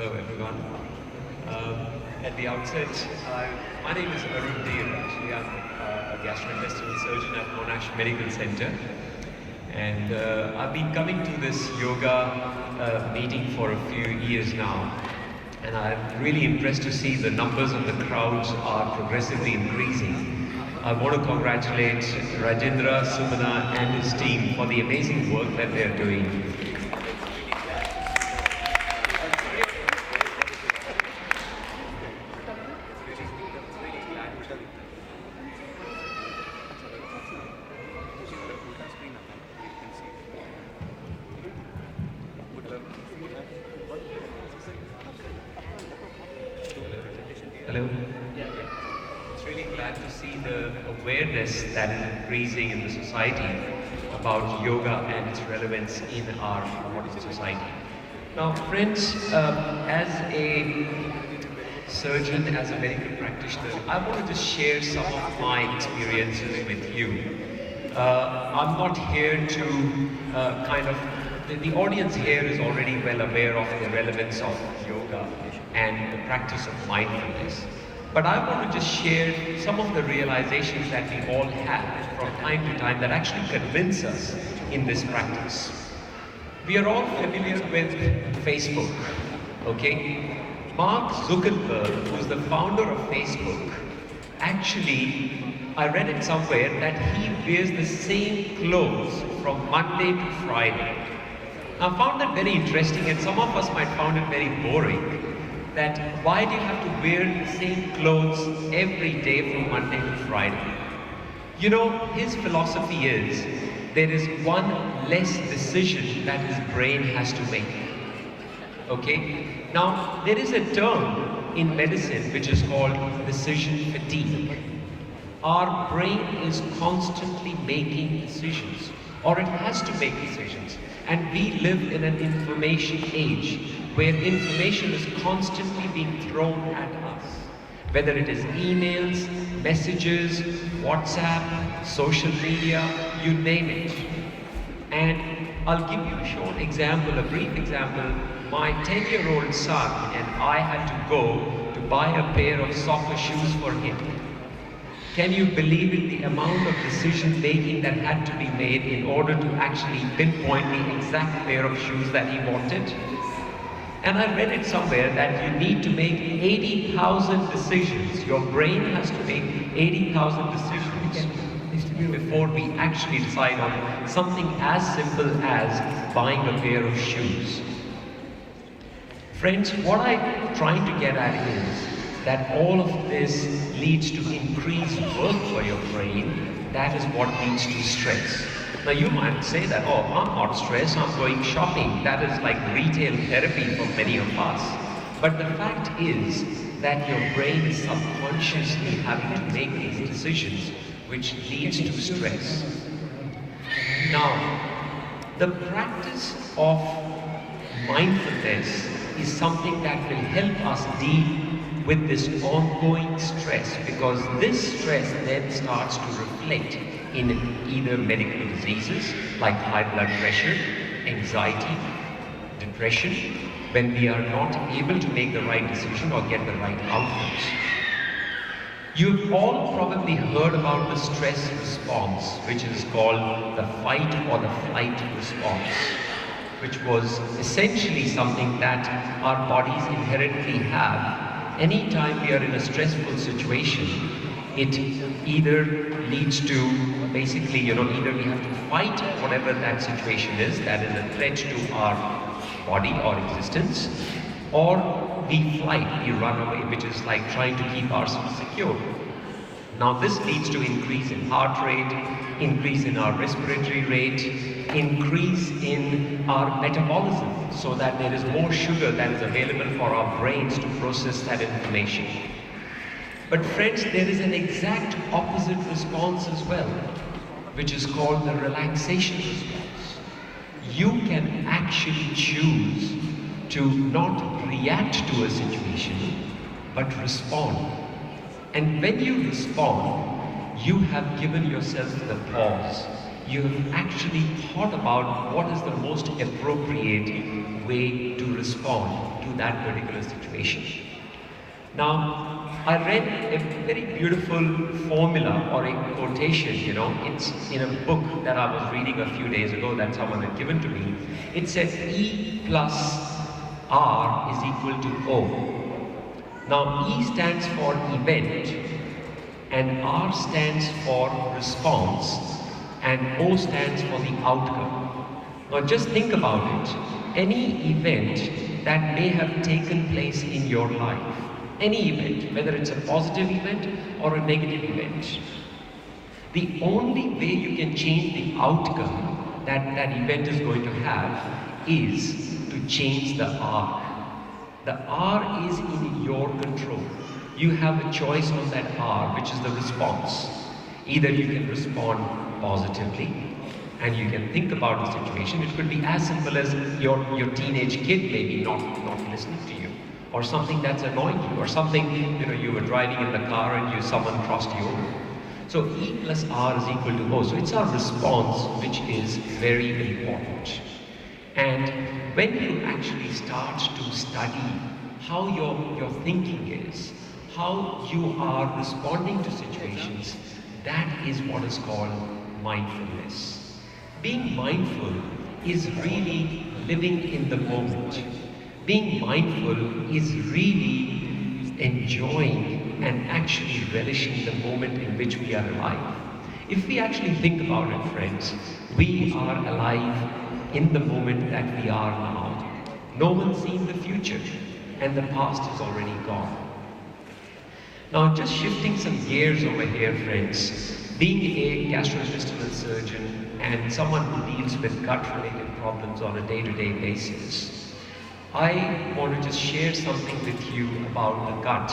Hello everyone. At the outset, my name is Arun Dhir. Actually, I'm a gastrointestinal surgeon at Monash Medical Center. And I've been coming to this yoga meeting for a few years now. And I'm really impressed to see the numbers of the crowds are progressively increasing. I want to congratulate Rajendra, Sumana and his team for the amazing work that they're doing. Hello? It's really glad to see the awareness that is increasing in the society about yoga and its relevance in our modern society. Now friends, as a surgeon, as a medical practitioner, I want to just share some of my experiences with you. I'm not here to the audience here is already well aware of the relevance of yoga and the practice of mindfulness. But I want to just share some of the realizations that we all have from time to time that actually convince us in this practice. We are all familiar with Facebook, okay? Mark Zuckerberg, who's the founder of Facebook, actually, I read it somewhere that he wears the same clothes from Monday to Friday. I found that very interesting, and some of us might find it very boring, that why do you have to wear the same clothes every day from Monday to Friday? You know, his philosophy is, there is one less decision that his brain has to make. Okay? Now, there is a term in medicine which is called decision fatigue. Our brain is constantly making decisions, or it has to make decisions. And we live in an information age where information is constantly being thrown at us. Whether it is emails, messages, WhatsApp, social media, you name it. And I'll give you a short example, a brief example. My 10-year-old son and I had to go to buy a pair of soccer shoes for him. Can you believe it, the amount of decision making that had to be made in order to actually pinpoint the exact pair of shoes that he wanted? And I read it somewhere that you need to make 80,000 decisions. Your brain has to make 80,000 decisions before we actually decide on something as simple as buying a pair of shoes. Friends, what I'm trying to get at is that all of this leads to increased work for your brain. That is what leads to stress. Now you might say that, oh, I'm not stressed, I'm going shopping. That is like retail therapy for many of us. But the fact is that your brain is subconsciously having to make these decisions, which leads to stress. Now, the practice of mindfulness is something that will help us deal with this ongoing stress, because this stress then starts to reflect in either medical diseases like high blood pressure, anxiety, depression, when we are not able to make the right decision or get the right outcomes. You've all probably heard about the stress response, which is called the fight or the flight response, which was essentially something that our bodies inherently have. Anytime we are in a stressful situation, it either leads to basically, either we have to fight whatever that situation is that is a threat to our body or existence, or we flight, we run away, which is like trying to keep ourselves secure. Now this leads to increase in heart rate, increase in our respiratory rate, increase in our metabolism, so that there is more sugar that is available for our brains to process that information. But friends, there is an exact opposite response as well, which is called the relaxation response. You can actually choose to not react to a situation, but respond. And when you respond, you have given yourself the pause. You have actually thought about what is the most appropriate way to respond to that particular situation. Now, I read a very beautiful formula or a quotation, it's in a book that I was reading a few days ago that someone had given to me. It said E plus R is equal to O. Now, E stands for event, and R stands for response, and O stands for the outcome. Now, just think about it. Any event that may have taken place in your life, any event, whether it's a positive event or a negative event, the only way you can change the outcome that that event is going to have is to change the R. The R is in your control. You have a choice on that R, which is the response. Either you can respond positively and you can think about the situation. It could be as simple as your teenage kid maybe not listening to you, or something that's annoying you, or something, you were driving in the car and someone crossed you over. So E plus R is equal to O. So it's our response which is very important. And when you actually start to study how your thinking is, how you are responding to situations, that is what is called mindfulness. Being mindful is really living in the moment. Being mindful is really enjoying and actually relishing the moment in which we are alive. If we actually think about it, friends, we are alive in the moment that we are now. No one's seen the future, and the past is already gone. Now, just shifting some gears over here, friends, being a gastrointestinal surgeon and someone who deals with gut-related problems on a day-to-day basis, I want to just share something with you about the gut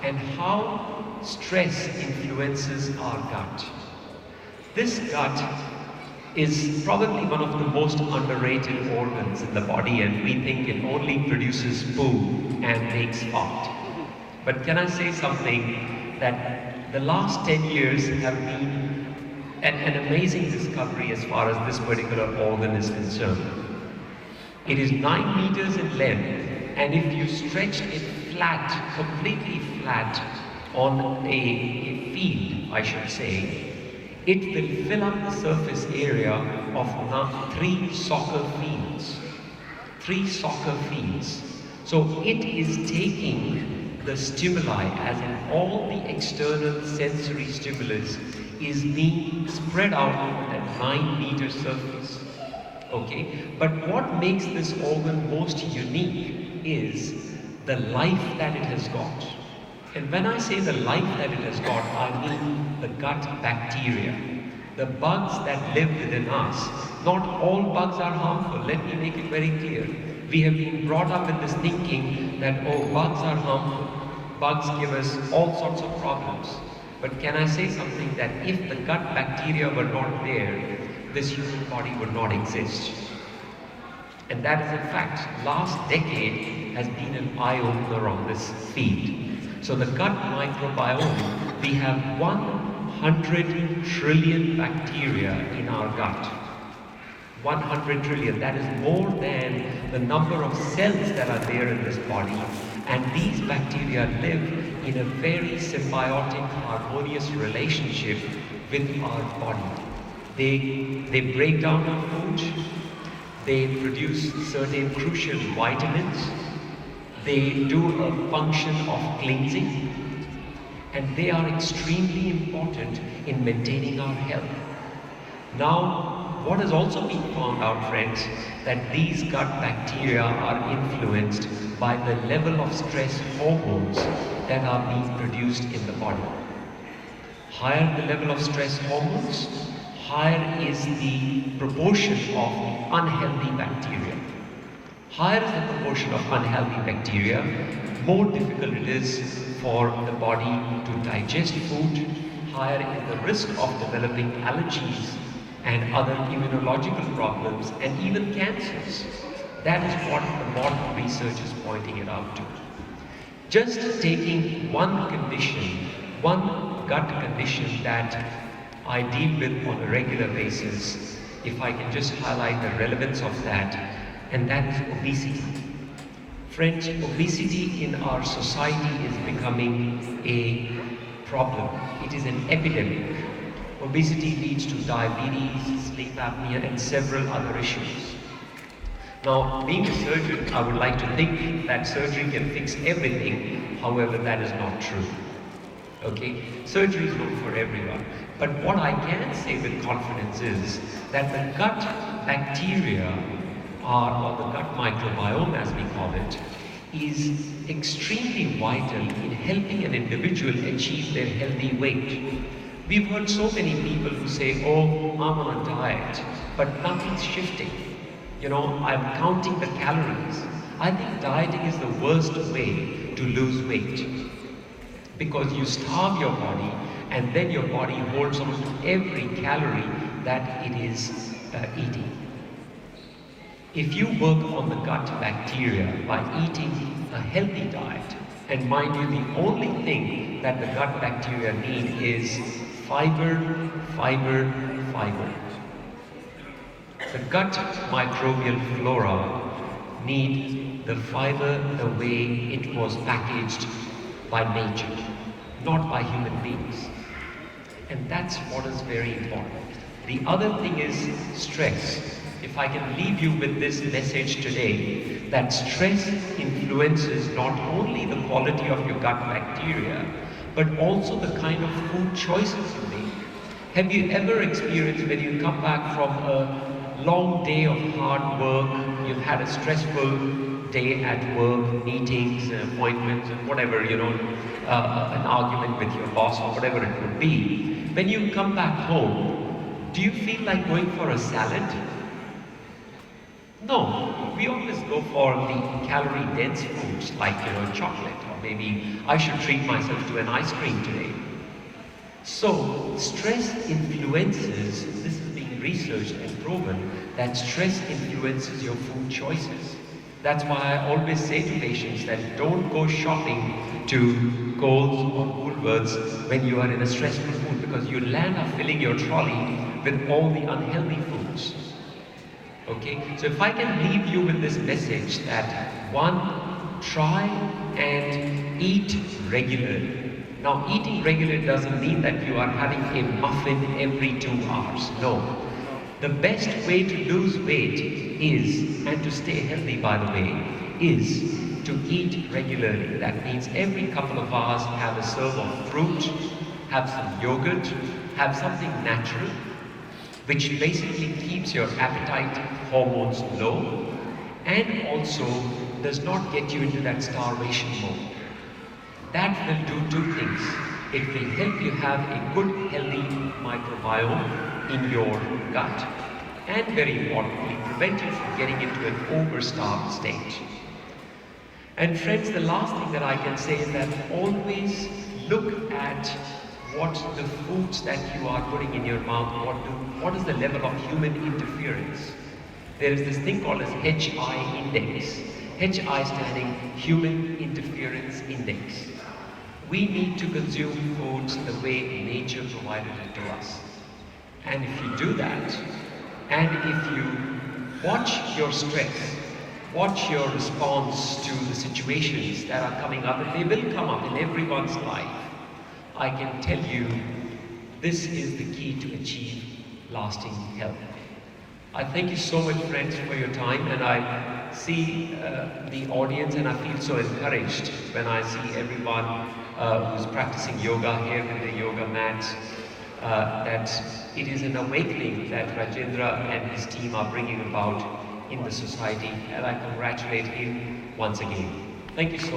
and how stress influences our gut. This gut is probably one of the most underrated organs in the body, and we think it only produces poo and makes fart. But can I say something, that the last 10 years have been an amazing discovery as far as this particular organ is concerned. It is 9 meters in length, and if you stretched it flat, completely flat, on a field, I should say, it will fill up the surface area of now 3 soccer fields. 3 soccer fields. So it is taking the stimuli, as in all the external sensory stimulus, is being spread out on that 9-meter surface. Okay? But what makes this organ most unique is the life that it has got. And when I say the life that it has got, I mean the gut bacteria, the bugs that live within us. Not all bugs are harmful, let me make it very clear. We have been brought up in this thinking that, oh, bugs are harmful, bugs give us all sorts of problems. But can I say something, that if the gut bacteria were not there, this human body would not exist. And that is a fact. Last decade has been an eye-opener on this field. So the gut microbiome, we have 100 trillion bacteria in our gut. 100 trillion, that is more than the number of cells that are there in this body. And these bacteria live in a very symbiotic, harmonious relationship with our body. They break down our food, they produce certain crucial vitamins, they do a function of cleansing, and they are extremely important in maintaining our health. Now, what has also been found out, friends, that these gut bacteria are influenced by the level of stress hormones that are being produced in the body. Higher the level of stress hormones, higher is the proportion of unhealthy bacteria. Higher is the proportion of unhealthy bacteria, more difficult it is for the body to digest food, higher is the risk of developing allergies and other immunological problems and even cancers. That is what the modern research is pointing it out to. Just taking one condition, one gut condition that I deal with on a regular basis, if I can just highlight the relevance of that, and that is obesity. Friends, obesity in our society is becoming a problem. It is an epidemic. Obesity leads to diabetes, sleep apnea, and several other issues. Now, being a surgeon, I would like to think that surgery can fix everything. However, that is not true. Okay? Surgery is not for everyone. But what I can say with confidence is that the gut bacteria, or the gut microbiome as we call it, is extremely vital in helping an individual achieve their healthy weight. We've heard so many people who say, oh, I'm on a diet, but nothing's shifting. You know, I'm counting the calories. I think dieting is the worst way to lose weight, because you starve your body and then your body holds on to every calorie that it is eating. If you work on the gut bacteria by eating a healthy diet, and mind you, the only thing that the gut bacteria need is fiber, fiber, fiber. The gut microbial flora need the fiber the way it was packaged by nature, not by human beings. And that's what is very important. The other thing is stress. If I can leave you with this message today, that stress influences not only the quality of your gut bacteria, but also the kind of food choices you make. Have you ever experienced when you come back from a long day of hard work, you've had a stressful day at work, meetings, appointments, and whatever, you know, an argument with your boss or whatever it would be. When you come back home, do you feel like going for a salad? No, we always go for the calorie-dense foods like, you know, chocolate, or maybe I should treat myself to an ice cream today. So, stress influences, this is being researched and proven, that stress influences your food choices. That's why I always say to patients that don't go shopping to Coles or Woolworths when you are in a stressful mood, because you land up filling your trolley with all the unhealthy foods. Okay, so if I can leave you with this message that one, try and eat regularly. Now, eating regularly doesn't mean that you are having a muffin every 2 hours. No. The best way to lose weight is, and to stay healthy by the way, is to eat regularly. That means every couple of hours have a serve of fruit, have some yogurt, have something natural, which basically keeps your appetite hormones low and also does not get you into that starvation mode. That will do two things. It will help you have a good, healthy microbiome in your gut, and very importantly, prevent you from getting into an overstarved state. And friends, the last thing that I can say is that always look at what the foods that you are putting in your mouth, what is the level of human interference. There is this thing called as HI index. HI standing Human Interference Index. We need to consume foods the way nature provided it to us. And if you do that, and if you watch your stress, watch your response to the situations that are coming up, and they will come up in everyone's life, I can tell you, this is the key to achieve lasting health. I thank you so much, friends, for your time, and I see the audience, and I feel so encouraged when I see everyone who's practicing yoga here with the yoga mats, that it is an awakening that Rajendra and his team are bringing about in the society, and I congratulate him once again. Thank you so much.